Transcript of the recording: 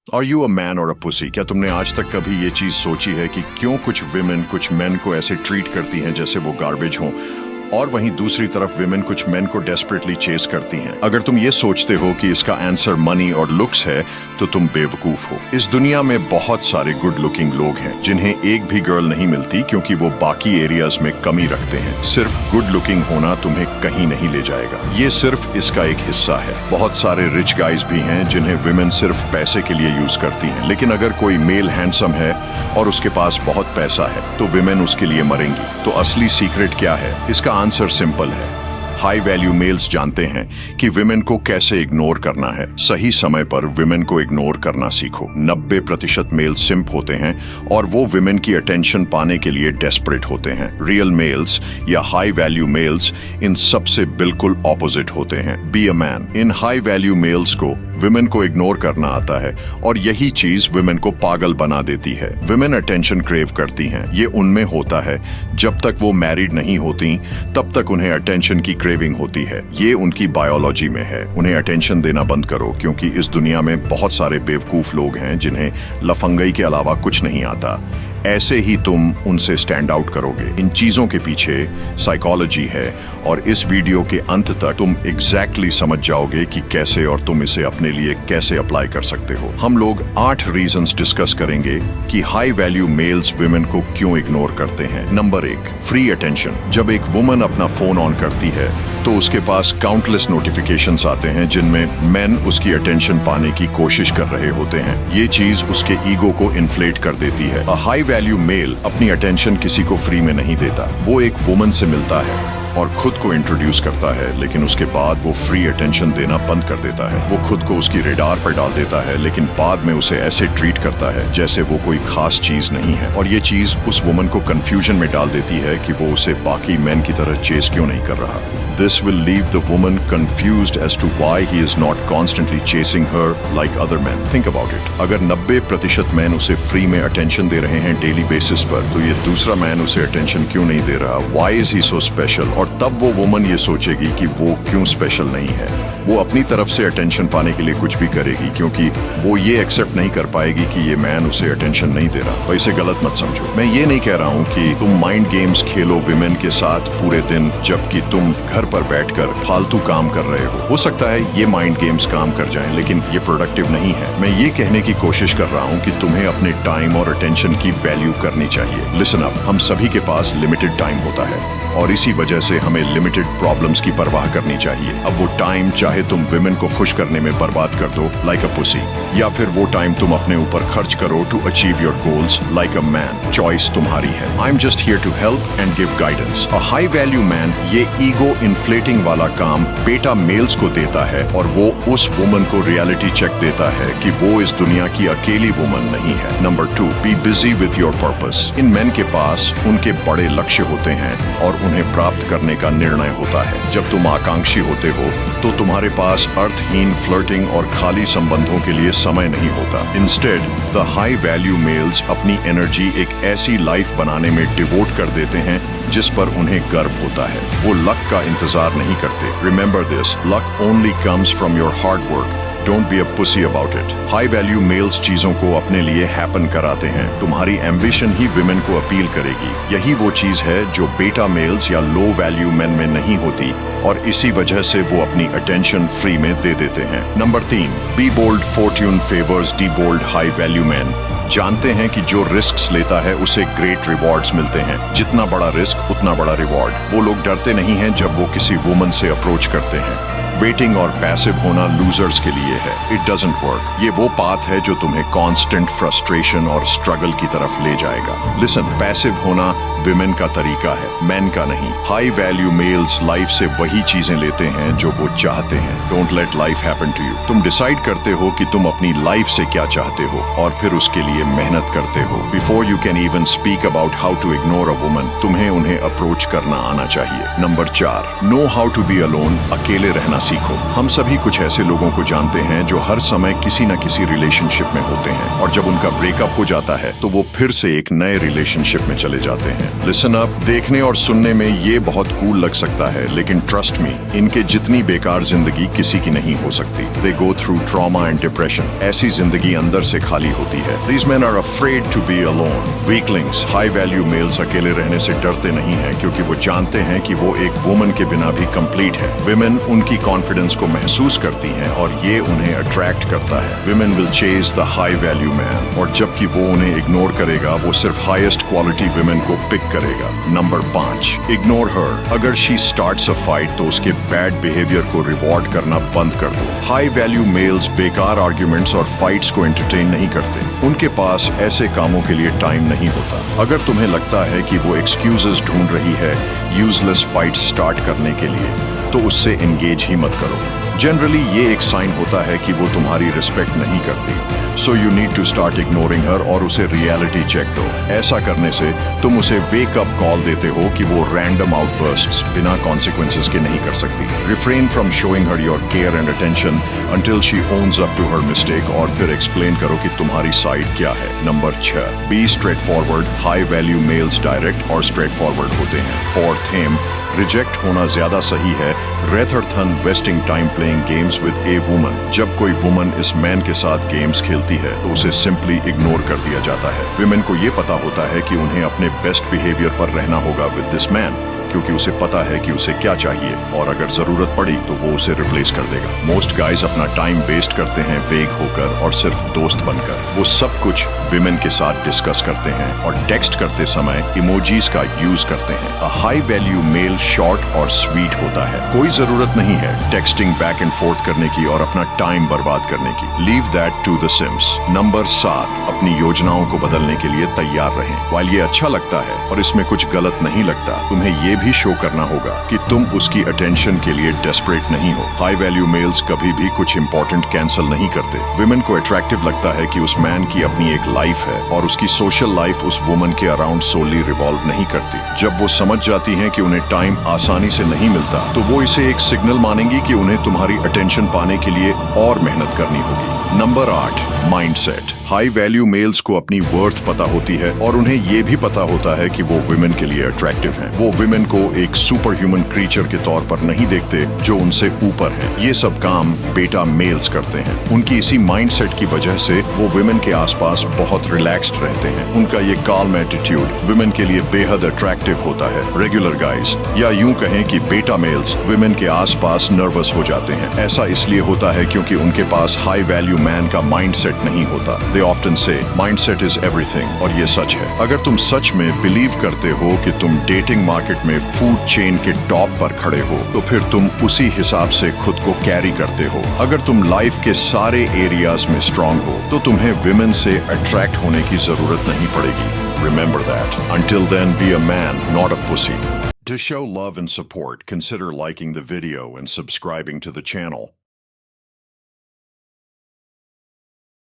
Are you a man और अ pussy? क्या तुमने आज तक कभी ये चीज सोची है कि क्यों कुछ विमेन कुछ मेन को ऐसे ट्रीट करती हैं जैसे वो गार्बेज हों, और वहीं दूसरी तरफ विमेन कुछ मेन को डेस्परेटली चेस करती हैं? अगर तुम ये सोचते हो कि इसका आंसर मनी और लुक्स है तो तुम बेवकूफ हो। इस दुनिया में बहुत सारे गुड लुकिंग लोग हैं जिन्हें एक भी गर्ल नहीं मिलती क्योंकि वो बाकी एरियाज में कमी रखते हैं। सिर्फ गुड लुकिंग होना तुम्हें कहीं नहीं ले जाएगा, ये सिर्फ इसका एक हिस्सा है। बहुत सारे रिच गाइज भी हैं जिन्हें विमेन सिर्फ पैसे के लिए यूज करती हैं, लेकिन अगर कोई मेल हैंडसम है और उसके पास बहुत पैसा है तो विमेन उसके लिए मरेंगी। तो असली सीक्रेट क्या है? इसका आंसर सिंपल है। हाई वैल्यू मेल्स जानते हैं कि विमेन को कैसे इग्नोर करना है। सही समय पर विमेन को इग्नोर करना सीखो। 90% मेल सिंप होते हैं और वो विमेन की अटेंशन पाने के लिए डेस्परेट होते हैं। रियल मेल्स या हाई वैल्यू मेल्स इन सबसे बिल्कुल ऑपोजिट होते हैं। Be a man. इन हाई वैल्यू मेल्स को विमेन को इग्नोर करना आता है और यही चीज विमेन को पागल बना देती है। विमेन अटेंशन क्रेव करती हैं। ये उनमें होता है जब तक वो मैरिड नहीं होती, तब तक उन्हें अटेंशन की क्रेविंग होती है। ये उनकी बायोलॉजी में है। उन्हें अटेंशन देना बंद करो, क्योंकि इस दुनिया में बहुत सारे बेवकूफ लोग हैं जिन्हें लफंगई के अलावा कुछ नहीं आता। ऐसे ही तुम उनसे स्टैंड आउट करोगे। इन चीजों के पीछे साइकोलॉजी है और इस वीडियो के अंत तक तुम एग्जैक्टली समझ जाओगे कि कैसे और तुम इसे अपने लिए कैसे अप्लाई कर सकते हो। हम लोग 8 रीजंस डिस्कस करेंगे कि हाई वैल्यू मेल्स विमेन को क्यों इग्नोर करते हैं। Number 1, free attention. जब एक वुमन अपना फोन ऑन करती है तो उसके पास काउंटलेस नोटिफिकेशंस आते हैं जिनमें मेन उसकी अटेंशन पाने की कोशिश कर रहे होते हैं। ये चीज उसके ईगो को इन्फ्लेट कर देती है। हाई वैल्यू मेल अपनी अटेंशन किसी को फ्री में नहीं देता। वो एक वुमन से मिलता है और खुद को इंट्रोड्यूस करता है, लेकिन उसके बाद वो फ्री अटेंशन देना बंद कर देता है। वो खुद को उसकी रेडार पर डाल देता है, लेकिन बाद में उसे ऐसे ट्रीट करता है जैसे वो कोई खास चीज नहीं है। और ये चीज उस वुमन को कंफ्यूजन में डाल देती है कि वो उसे बाकी मैन की तरह चेस क्यों नहीं कर रहा। This will leave the woman confused as to why he is not constantly chasing her like other men. Think about it. अगर 90% मैन उसे फ्री में अटेंशन दे रहे हैं डेली बेसिस पर, तो ये दूसरा मैन उसे अटेंशन क्यों नहीं दे रहा? Why is he so special? और तब वो वुमन ये सोचेगी कि वो क्यों स्पेशल नहीं है। वो अपनी तरफ से अटेंशन पाने के लिए कुछ भी करेगी, क्योंकि वो ये एक्सेप्ट नहीं कर पाएगी कि ये मैन उसे अटेंशन नहीं दे रहा। तो इसे गलत मत समझो। मैं ये नहीं कह रहा हूँ कि तुम माइंड गेम्स खेलो विमेन के साथ पूरे दिन, जबकि तुम घर पर बैठकर फालतू काम कर रहे हो सकता है ये माइंड गेम्स काम कर जाएं, लेकिन ये प्रोडक्टिव नहीं है। मैं ये कहने की कोशिश कर रहा हूँ कि तुम्हें अपने टाइम और अटेंशन की वैल्यू करनी चाहिए। लिसन अप, हम सभी के पास लिमिटेड टाइम होता है और इसी वजह से हमें लिमिटेड प्रॉब्लम्स की परवाह करनी चाहिए। अब वो टाइम चाहे तुम विमेन को खुश करने में बर्बाद कर दो लाइक अ पुसी, या फिर वो टाइम तुम अपने ऊपर खर्च करो to achieve your goals like a man. Choice तुम्हारी है। I am just here to help and give guidance. A high value man ये ईगो इन्फ्लेटिंग वाला काम बेटा मेल्स को देता है और वो उस वुमन को रियलिटी चेक देता है कि वो इस दुनिया की अकेली वुमन नहीं है। Number 2, be busy with your purpose. In main के पास उनके बड़े लक्ष्य होते हैं और उन्हें प्राप्त करने का निर्णय होता है। जब तुम आकांक्षी होते हो तो तुम्हारे पास अर्थहीन फ्लर्टिंग और खाली संबंधों के लिए समय नहीं होता। Instead the high value males अपनी एनर्जी एक ऐसी लाइफ बनाने में डिवोट कर देते हैं जिस पर उन्हें गर्व होता है। वो लक का इंतजार नहीं करते। Remember this, luck only comes from your hard work. Don't be a pussy about it. High value males चीजों को अपने लिए हैपन कराते हैं। तुम्हारी एम्बिशन ही विमेन को अपील करेगी। यही वो चीज है जो बेटा मेल्स या लो वैल्यू मेन में नहीं होती, और इसी वजह से वो अपनी अटेंशन फ्री में दे देते हैं। Number 3, be bold fortune favours the bold high value man. जानते हैं कि जो रिस्क्स लेता है उसे ग्रेट रिवॉर्ड्स मिलते हैं। जितना बड़ा रिस्क उतना बड़ा रिवॉर्ड। वो लोग डरते नहीं हैं जब वो किसी वुमन से अप्रोच करते हैं। वेटिंग और पैसिव होना लूजर्स के लिए है। It doesn't work. ये वो पाथ है जो तुम्हें कांस्टेंट फ्रस्ट्रेशन और स्ट्रगल की तरफ ले जाएगा। लिसन, पैसिव होना विमेन का तरीका है, मैन का नहीं। हाई वैल्यू मेल्स लाइफ से वही चीजें लेते हैं जो वो चाहते हैं। Don't let life happen to you. तुम डिसाइड करते हो कि तुम अपनी लाइफ से क्या चाहते हो और फिर उसके लिए मेहनत करते हो। Before you can even speak about how to ignore a woman, तुम्हें उन्हें अप्रोच करना आना चाहिए। Number 4, know how to be alone. अकेले रहना सीखो। हम सभी कुछ ऐसे लोगों को जानते हैं जो हर समय किसी न किसी रिलेशनशिप में होते हैं और जब उनका ब्रेकअप हो जाता है तो वो फिर से एक नए रिलेशनशिप में चले जाते हैं। लिसन अप, देखने और सुनने में ये बहुत कूल लग सकता है, लेकिन ट्रस्ट मी, इनके जितनी बेकार जिंदगी किसी की नहीं हो सकती। They go through trauma and depression. ऐसी जिंदगी अंदर से खाली होती है। These men are afraid to be alone. Weaklings, high value males अकेले रहने से डरते नहीं हैं क्योंकि वो जानते हैं कि वो एक वुमन के बिना भी कंप्लीट है। विमेन उनकी कॉन्फिडेंस को महसूस करती हैं और ये उन्हें अट्रैक्ट करता है। Women will chase the high value man, और जबकि वो उन्हें इग्नोर करेगा, वो सिर्फ हाईएस्ट क्वालिटी विमेन को पिक करेगा। Number 5, ignore her. अगर शी स्टार्ट्स अ फाइट तो उसके बैड बिहेवियर को रिवॉर्ड करना बंद कर दो। हाई वैल्यू मेल्स बेकार आर्ग्यूमेंट्स और फाइट्स को एंटरटेन नहीं करते। उनके पास ऐसे कामों के लिए टाइम नहीं होता। अगर तुम्हें लगता है कि वो एक्सक्यूजेस ढूंढ रही है यूजलेस फाइट स्टार्ट करने के लिए, तो उससे एंगेज ही मत करो। जनरली ये एक साइन होता है कि वो तुम्हारी रिस्पेक्ट नहीं करती। So you need to start ignoring her और उसे रियलिटी चेक दो। ऐसा करने से तुम उसे वेक अप कॉल देते हो कि वो रैंडम आउटबर्स्ट्स बिना कॉन्सिक्वेंसेस के नहीं कर सकती। Refrain from showing her your care and attention until she owns up to her mistake, और फिर एक्सप्लेन करो कि तुम्हारी साइड क्या है। Number 6, be straightforward. High value males direct और स्ट्रेट फॉरवर्ड होते हैं। फोर्थ थीम, रिजेक्ट होना ज्यादा सही है rather than wasting time playing games with a woman. जब कोई वुमन इस मैन के साथ गेम्स खेलती है तो उसे सिंपली इग्नोर कर दिया जाता है। विमेन को ये पता होता है कि उन्हें अपने बेस्ट बिहेवियर पर रहना होगा विद दिस मैन, क्योंकि उसे पता है कि उसे क्या चाहिए और अगर जरूरत पड़ी तो वो उसे रिप्लेस कर देगा। मोस्ट गाइज अपना टाइम वेस्ट करते हैं वेग होकर और सिर्फ दोस्त बनकर। वो सब कुछ विमेन के साथ डिस्कस करते हैं और टेक्स्ट करते समय इमोजीज का यूज करते हैं। A high value male short और स्वीट होता है। कोई जरूरत नहीं है टेक्सटिंग बैक एंड फोर्थ करने की और अपना टाइम बर्बाद करने की। Leave that to the simps. Number 7, अपनी योजनाओं को बदलने के लिए तैयार रहें। वाइल ये अच्छा लगता है और इसमें कुछ गलत नहीं लगता, तुम्हें ये भी शो करना होगा कि तुम उसकी अटेंशन के लिए डेस्परेट नहीं हो। हाई वैल्यू मेल्स कभी भी कुछ इंपॉर्टेंट कैंसिल नहीं करते। विमेन को अट्रैक्टिव लगता है कि उस मैन की अपनी एक लाइफ है और उसकी सोशल लाइफ उस वुमन के अराउंड सोली रिवॉल्व नहीं करती। जब वो समझ जाती हैं कि उन्हें टाइम आसानी से नहीं मिलता तो वो इसे एक सिग्नल मानेंगी कि उन्हें तुम्हारी अटेंशन पाने के लिए और मेहनत करनी होगी। Number 8, mindset. High value males को अपनी वर्थ पता होती है और उन्हें ये भी पता होता है कि वो विमेन के लिए अट्रैक्टिव हैं। वो विमेन को एक सुपर ह्यूमन क्रीचर के तौर पर नहीं देखते जो उनसे ऊपर है। ये सब काम बेटा मेल्स करते हैं। उनकी इसी माइंडसेट की वजह से वो विमेन के आसपास बहुत रिलैक्स्ड रहते हैं। उनका ये काल्म एटीट्यूड विमेन के लिए बेहद अट्रैक्टिव होता है। रेगुलर गाइज, या यूं कहें कि बेटा मेल्स विमेन के आसपास नर्वस हो जाते हैं। ऐसा इसलिए होता है क्योंकि उनके पास हाई वैल्यू मैन का माइंडसेट नहीं होता। They often say mindset is everything, और ये सच है। अगर तुम सच में बिलीव करते हो कि तुम डेटिंग मार्केट में फूड चेन के टॉप पर खड़े हो तो फिर तुम उसी हिसाब से खुद को कैरी करते हो। अगर तुम लाइफ के सारे एरियाज में स्ट्रांग हो तो तुम्हें विमेन से अट्रैक्ट होने की जरूरत नहीं पड़ेगी। Remember that. Until then, be a man, not a pussy. To show love and support, consider liking the video and subscribing to the channel.